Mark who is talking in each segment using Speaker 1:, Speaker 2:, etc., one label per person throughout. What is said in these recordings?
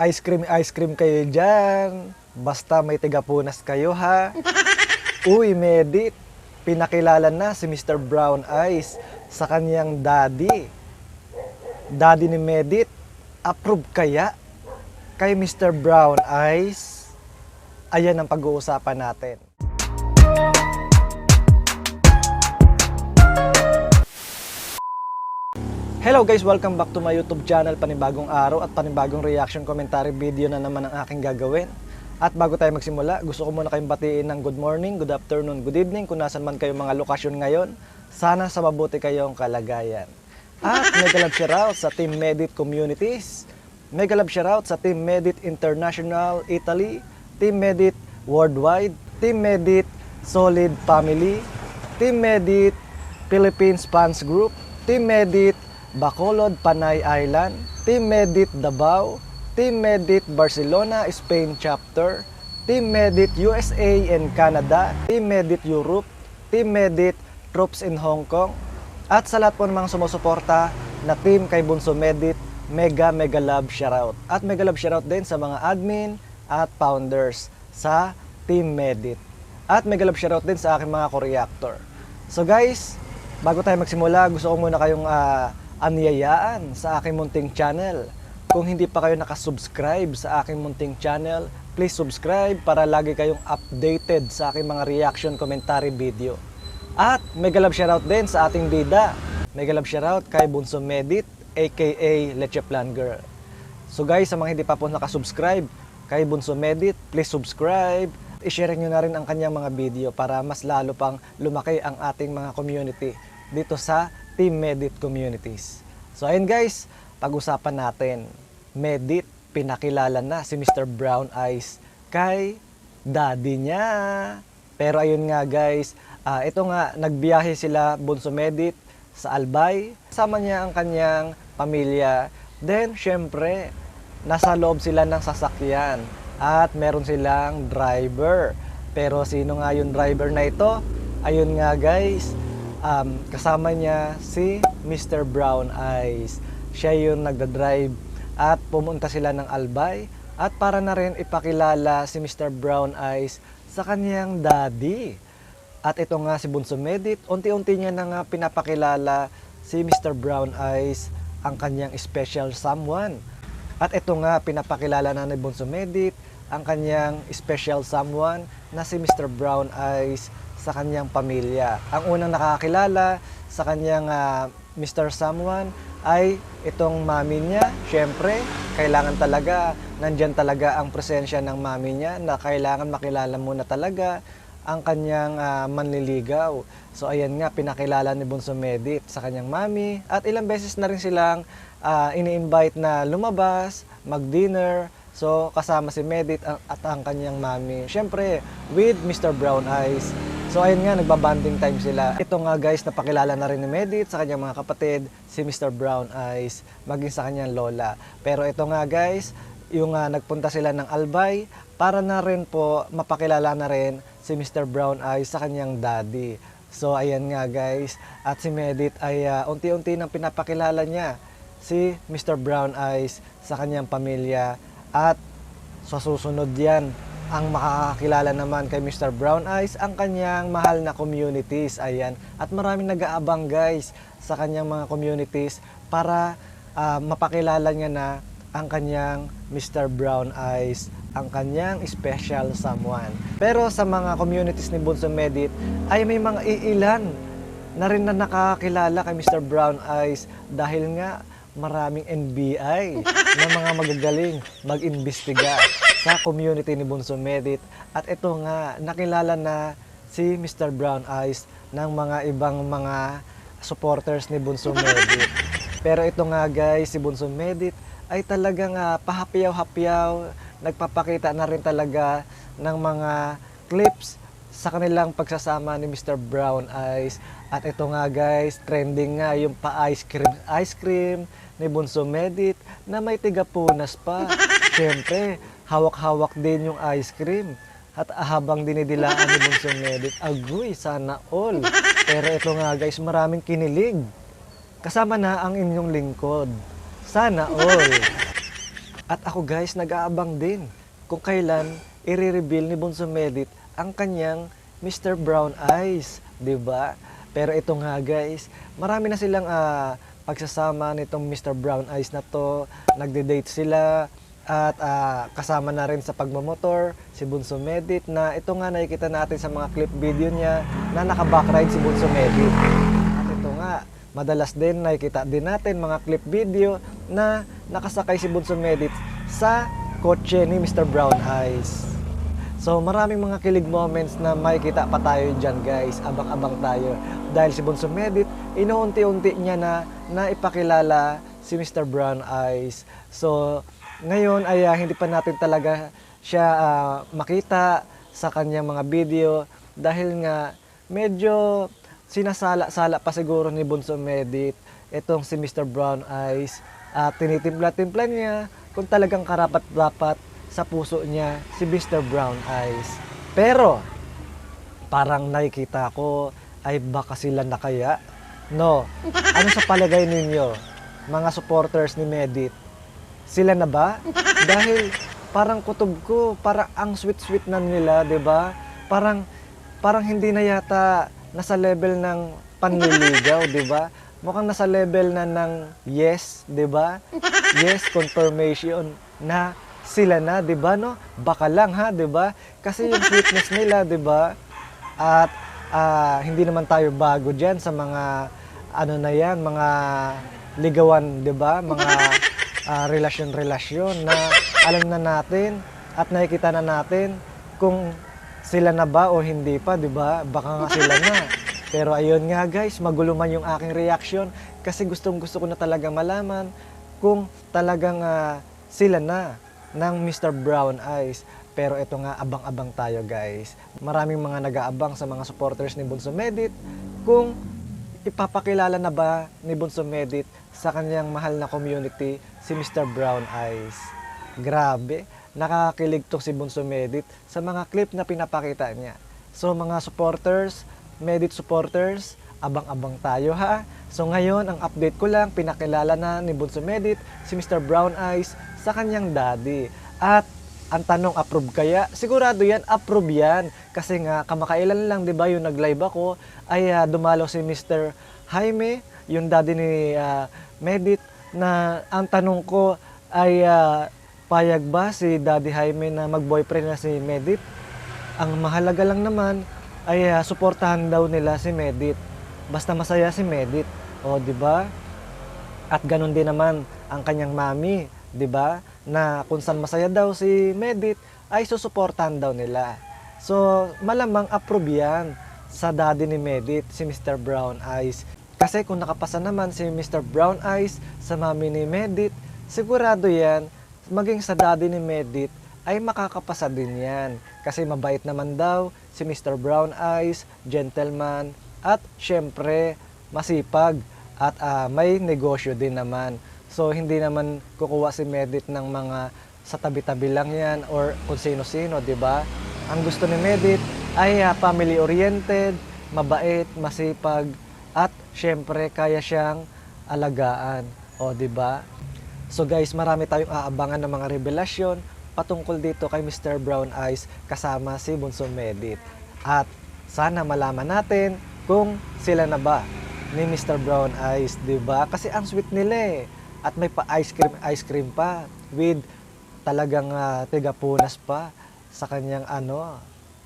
Speaker 1: Ice cream kayo dyan. Basta may tigapunas kayo ha. Uy, Medit, pinakilala na si Mr. Brown Eyes sa kanyang daddy. Daddy ni Medit, approve kaya kay Mr. Brown Eyes? Ayan ang pag-uusapan natin. Hello guys! Welcome back to my YouTube channel. Panibagong araw at panibagong reaction commentary video na naman ang aking gagawin. At bago tayo magsimula, gusto ko muna kayong batiin ng good morning, good afternoon, good evening kung nasan man kayong mga lokasyon ngayon. Sana sa mabuti kayong kalagayan. At mega love shoutout sa Team Medit Communities. Mega love shoutout sa Team Medit International Italy, Team Medit Worldwide, Team Medit Solid Family, Team Medit Philippines Fans Group, Team Medit Bacolod, Panay Island, Team Medit Davao, Team Medit Barcelona, Spain Chapter, Team Medit USA and Canada, Team Medit Europe, Team Medit Troops in Hong Kong, at sa lahat po ng mga sumusuporta na team kay Bunso Medit, mega love shoutout. At mega love shoutout din sa mga admin at founders sa Team Medit. At mega love shoutout din sa aking mga co-reactor. So guys, bago tayo magsimula, gusto ko muna kayong anyayaan sa aking munting channel. Kung hindi pa kayo nakasubscribe sa aking munting channel, please subscribe para lagi kayong updated sa aking mga reaction commentary video. At mega love shoutout din sa ating bida. Mega love shoutout kay Bunso Medit, aka Leche Plan Girl. So guys, sa mga hindi pa po nakasubscribe kay Bunso Medit, please subscribe. I-share nyo na rin ang kanyang mga video para mas lalo pang lumaki ang ating mga community dito sa Team Medit Communities. So ayun guys, pag-usapan natin. Medit, pinakilala na si Mr. Brown Eyes kay daddy niya. Pero ayun nga guys, ito nga, nagbiyahe sila Bunso Medit sa Albay. Kasama niya ang kanyang pamilya. Then syempre, nasa loob sila ng sasakyan at meron silang driver. Pero sino nga yung driver na ito? Ayun nga guys, kasama niya si Mr. Brown Eyes. Siya yung nagdadrive at pumunta sila ng Albay at para na rin ipakilala si Mr. Brown Eyes sa kanyang daddy. At ito nga si Bunso Medit, unti-unti niya na nga pinapakilala si Mr. Brown Eyes ang kanyang special someone. At ito nga pinapakilala na ni Bunso Medit ang kanyang special someone na si Mr. Brown Eyes sa kanyang pamilya. Ang unang nakakilala sa kanyang Mr. Someone ay itong mami niya. Siyempre, kailangan talaga, nandyan talaga ang presensya ng mami niya na kailangan makilala muna talaga ang kanyang manliligaw. So ayan nga, pinakilala ni Bunso Medit sa kanyang mami at ilang beses na rin silang ini-invite na lumabas, mag-dinner. So kasama si Medit at ang kanyang mami. Siyempre, with Mr. Brown Eyes. So ayun nga, nagbabanding time sila. Ito nga guys, napakilala na rin ni Medit sa kanyang mga kapatid, si Mr. Brown Eyes, maging sa kanyang lola. Pero ito nga guys, yung nagpunta sila ng Albay para na rin po mapakilala na rin si Mr. Brown Eyes sa kanyang daddy. So ayan nga guys, at si Medit ay unti-unti nang pinapakilala niya si Mr. Brown Eyes sa kanyang pamilya. At sa susunod yan, ang makakakilala naman kay Mr. Brown Eyes ang kanyang mahal na communities. Ayan. At maraming nag-aabang guys sa kanyang mga communities para mapakilala niya na ang kanyang Mr. Brown Eyes, ang kanyang special someone. Pero sa mga communities ni Bunso Medit ay may mga iilan na rin na nakakilala kay Mr. Brown Eyes dahil nga maraming NBI na mga magagaling mag-imbestiga sa community ni Bunso Medit. At ito nga, nakilala na si Mr. Brown Eyes ng mga ibang mga supporters ni Bunso Medit. Pero ito nga guys, si Bunso Medit ay talagang pahapyaw-hapyaw, nagpapakita na rin talaga ng mga clips sa kanilang pagsasama ni Mr. Brown Eyes. At ito nga guys, trending nga yung ice cream ni Bunso Medit na may tigapunas pa. Siyempre, hawak-hawak din yung ice cream. At habang dinidilaan ni Bunso Medit, agoy, sana all. Pero ito nga guys, maraming kinilig. Kasama na ang inyong lingkod. Sana all. At ako guys, nag-aabang din kung kailan i-reveal ni Bunso Medit ang kanyang Mr. Brown Eyes, 'di ba? Pero ito nga guys, marami na silang pagsasama nitong Mr. Brown Eyes na to. Nagde-date sila at kasama na rin sa pagmamotor si Bunso Medit, na ito nga nakikita natin sa mga clip video niya na naka-backride si Bunso Medit. At ito nga, madalas din nakikita din natin mga clip video na nakasakay si Bunso Medit sa kotse ni Mr. Brown Eyes. So maraming mga kilig moments na makikita pa tayo dyan guys. Abang-abang tayo. Dahil si Bunso Medit, inuunti-unti niya na naipakilala si Mr. Brown Eyes. So ngayon ay hindi pa natin talaga siya makita sa kanyang mga video. Dahil nga medyo sinasala-sala pa siguro ni Bunso Medit itong si Mr. Brown Eyes. At tinitimpla-timpla niya kung talagang karapat-dapat sa puso niya si Mr. Brown Eyes. Pero parang nakikita ko ay baka sila na kaya? No. Ano sa palagay ninyo, mga supporters ni Medit? Sila na ba? Dahil parang kutob ko, parang ang sweet-sweet na nila, 'di ba? Parang hindi na yata nasa level ng panliligaw, 'di ba? Mukhang nasa level na ng yes, 'di ba? Yes, confirmation na sila na, 'di ba, no? Baka lang ha, 'di ba? Kasi yung sweetness nila, 'di ba? At hindi naman tayo bago diyan sa mga ano na 'yan, mga ligawan, 'di ba? Mga relasyon na alam na natin at nakikita na natin kung sila na ba o hindi pa, 'di ba? Baka nga sila na. Pero ayun nga guys, magulo man yung aking reaction kasi gustong-gusto ko na talaga malaman kung talagang sila na ng Mr. Brown Eyes. Pero ito nga, abang-abang tayo guys. Maraming mga nag-aabang sa mga supporters ni Bunso Medit kung ipapakilala na ba ni Bunso Medit sa kanyang mahal na community si Mr. Brown Eyes. Grabe, nakakilig to si Bunso Medit sa mga clip na pinapakita niya. So mga supporters, Medit supporters, abang-abang tayo ha. So ngayon, ang update ko lang, pinakilala na ni Bunso Medit si Mr. Brown Eyes sa kanyang daddy. At ang tanong, approve kaya? Sigurado yan, approve yan. Kasi nga, kamakailan lang, di ba, yung nag-live ako, ay dumalo si Mr. Jaime, yung daddy ni Medit, na ang tanong ko ay payag ba si Daddy Jaime na mag-boyfriend na si Medit? Ang mahalaga lang naman ay suportahan daw nila si Medit. Basta masaya si Medit. O, di ba? At ganun din naman ang kanyang mami, 'di ba? Na kung saan masaya daw si Medit ay susuportahan daw nila. So, malamang approve yan sa daddy ni Medit, si Mr. Brown Eyes. Kasi kung nakapasa naman si Mr. Brown Eyes sa mami ni Medit, sigurado yan, maging sa daddy ni Medit ay makakapasa din yan. Kasi mabait naman daw si Mr. Brown Eyes, gentleman, at syempre masipag at may negosyo din naman. So, hindi naman kukuha si Medit ng mga sa tabi-tabi lang yan or kung sino-sino, di ba? Ang gusto ni Medit ay family-oriented, mabait, masipag, at syempre kaya siyang alagaan. O, di ba? So guys, marami tayong aabangan ng mga revelasyon patungkol dito kay Mr. Brown Eyes kasama si Bunso Medit. At sana malaman natin kung sila na ba ni Mr. Brown Eyes, di ba? Kasi ang sweet nila eh. At may pa ice cream pa with talagang tigapunas pa sa kanyang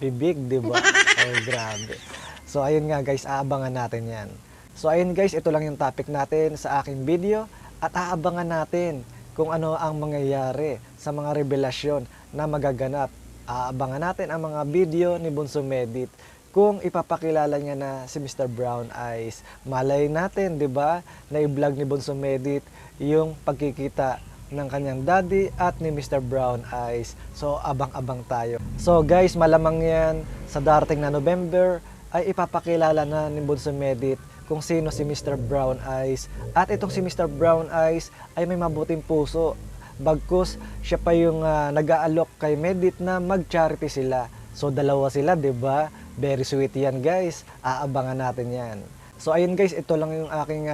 Speaker 1: bibig, di ba? Oh, grabe. So ayun nga guys, aabangan natin 'yan. So ayun guys, ito lang yung topic natin sa aking video at aabangan natin kung ano ang mangyayari sa mga revelasyon na magaganap. Aabangan natin ang mga video ni Bunso Medit kung ipapakilala niya na si Mr. Brown Eyes. Malay natin, 'di ba? Na i-vlog ni Bunso Medit yung pagkikita ng kanyang daddy at ni Mr. Brown Eyes. So, abang-abang tayo. So, guys, malamang yan sa darating na November ay ipapakilala na ni Bunso Medit kung sino si Mr. Brown Eyes. At itong si Mr. Brown Eyes ay may mabuting puso. Bagkus, siya pa yung nag-aalok kay Medit na mag-charity sila. So, dalawa sila, 'di ba? Very sweet yan, guys. Aabangan natin yan. So, ayun guys, ito lang yung aking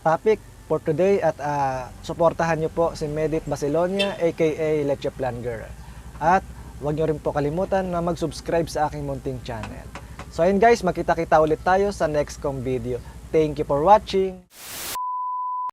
Speaker 1: topic for today at suportahan nyo po si Medit Basilonia aka Leche Plan Girl. At huwag nyo rin po kalimutan na mag-subscribe sa aking munting channel. So ayun guys, magkita-kita ulit tayo sa next kong video. Thank you for watching!